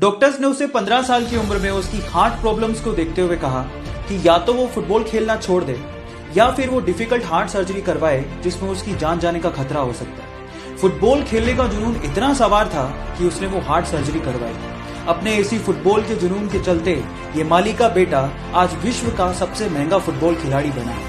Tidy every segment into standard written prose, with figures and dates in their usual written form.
Doctors ने उसे 15 साल की उम्र में उसकी हार्ट प्रॉब्लम्स को देखते हुए कहा कि या तो वो फुटबॉल खेलना छोड़ दे या फिर वो डिफिकल्ट हार्ट सर्जरी करवाए जिसमें उसकी जान जाने का खतरा हो सकता है। फुटबॉल खेलने का जुनून इतना सवार था कि उसने वो हार्ट सर्जरी करवाई। अपने इसी फुटबॉल के जुनून के चलते ये माली का बेटा आज विश्व का सबसे महंगा फुटबॉल खिलाड़ी बना है।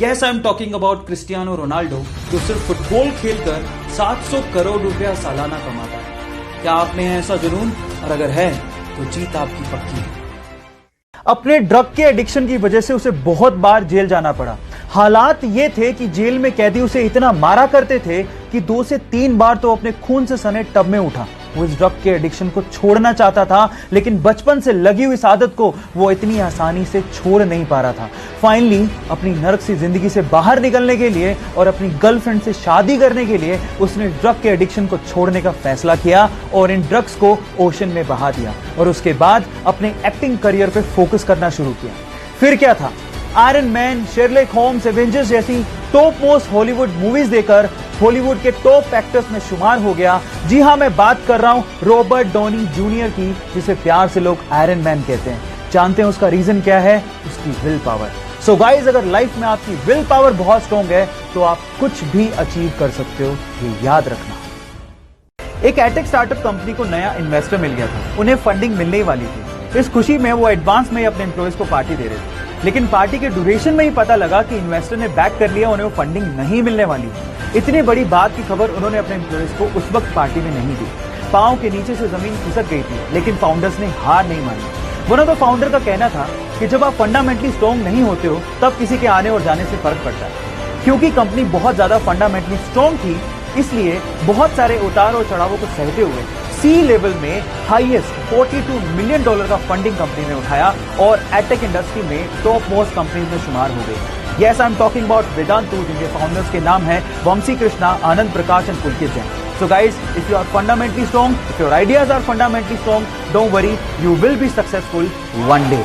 Yes, I am talking about Cristiano Ronaldo, जो सिर्फ फुटबॉल खेलकर 700 करोड़ रुपया सालाना कमाता है। क्या आप में है ऐसा जुनून? और अगर है तो जीत आपकी पक्की है। अपने ड्रग के एडिक्शन की वजह से उसे बहुत बार जेल जाना पड़ा। हालात ये थे कि जेल में कैदी उसे इतना मारा करते थे कि 2 से 3 बार तो अपने खून से सने टब में उठा। वो इस ड्रग के एडिक्शन को छोड़ना चाहता था, लेकिन बचपन से लगी हुई इस आदत को वो इतनी आसानी से छोड़ नहीं पा रहा था। फाइनली अपनी नर्क सी जिंदगी से बाहर निकलने के लिए और अपनी गर्लफ्रेंड से शादी करने के लिए उसने ड्रग के एडिक्शन को छोड़ने का फैसला किया और इन ड्रग्स को ओशन में बहा दिया और उसके बाद अपने एक्टिंग करियर पे फोकस करना शुरू किया। फिर क्या था, Iron Man, Sherlock Holmes, Avengers जैसी टॉप मोस्ट हॉलीवुड मूवीज देकर हॉलीवुड के टॉप एक्टर्स में शुमार हो गया। जी हां, मैं बात कर रहा हूं रॉबर्ट डॉनी जूनियर की, जिसे प्यार से लोग आयरन मैन कहते हैं। जानते हैं उसका रीजन क्या है? उसकी विल पावर। सो गाइज, अगर लाइफ में आपकी विल पावर बहुत स्ट्रॉन्ग है तो आप कुछ भी अचीव कर सकते हो, ये याद रखना। एक एटेक स्टार्टअप कंपनी को नया इन्वेस्टर मिल गया था। उन्हें फंडिंग मिलने ही वाली थी। इस खुशी में वो एडवांस में ही अपने एम्प्लॉयज को पार्टी दे रहे थे, लेकिन पार्टी के ड्यूरेशन में ही पता लगा कि इन्वेस्टर ने बैक कर लिया, उन्हें वो फंडिंग नहीं मिलने वाली। इतनी बड़ी बात की खबर उन्होंने अपने एम्प्लॉयज को उस वक्त पार्टी में नहीं दी। पांव के नीचे से जमीन खिसक गई थी, लेकिन फाउंडर्स ने हार नहीं मानी। वन ऑफ द फाउंडर का कहना था कि जब आप फंडामेंटली स्ट्रॉन्ग नहीं होते हो तब किसी के आने और जाने से फर्क पड़ता है। क्योंकि कंपनी बहुत ज्यादा फंडामेंटली स्ट्रॉन्ग थी, इसलिए बहुत सारे उतार और चढ़ावों को सहते हुए सी लेवल में हाईएस्ट $42 मिलियन का फंडिंग कंपनी ने उठाया और एटेक इंडस्ट्री में टॉप मोस्ट कंपनी में शुमार हो गई। Yes, I am talking about Vedantu, जिनके फाउंडर्स के नाम है Vamsi Krishna, Anand Prakash and Pulkit Jain. So guys, if you are fundamentally strong, if your ideas are fundamentally strong, don't worry, you will be successful one day.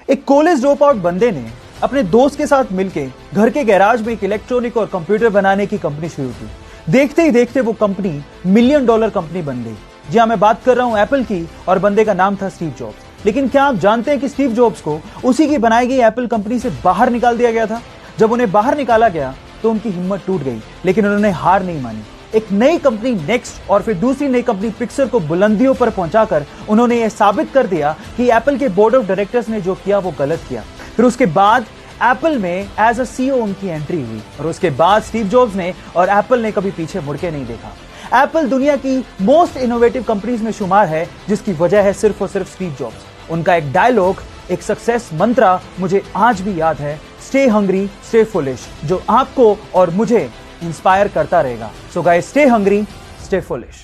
एक college drop out बंदे ने अपने दोस्त के साथ मिलके घर के गैराज में एक इलेक्ट्रॉनिक और कंप्यूटर बनाने की कंपनी शुरू की। देखते ही देखते वो कंपनी $1 मिलियन कंपनी बन गई। जी हाँ, मैं बात कर रहा हूं एप्पल की, और बंदे का नाम था स्टीव जॉब्स। लेकिन क्या आप जानते हैं कि स्टीव जॉब्स को उसी की बनाई गई एप्पल कंपनी से बाहर निकाल दिया गया था? जब उन्हें बाहर निकाला गया तो उनकी हिम्मत टूट गई, लेकिन उन्होंने हार नहीं मानी। एक नई कंपनी नेक्स्ट और फिर दूसरी नई कंपनी पिक्सर को बुलंदियों पर पहुंचाकर उन्होंने यह साबित कर दिया कि एप्पल के बोर्ड ऑफ डायरेक्टर्स ने जो किया वो गलत किया। फिर उसके बाद एप्पल में एज अ सीईओ उनकी एंट्री हुई और उसके बाद स्टीव जॉब्स ने और एप्पल ने कभी पीछे मुड़ के नहीं देखा। एप्पल दुनिया की मोस्ट इनोवेटिव कंपनीज में शुमार है, जिसकी वजह है सिर्फ और सिर्फ स्टीव जॉब्स। उनका एक डायलॉग, एक सक्सेस मंत्रा मुझे आज भी याद है, स्टे हंग्री स्टे फुलिश, जो आपको और मुझे इंस्पायर करता रहेगा। So guys, stay hungry stay foolish.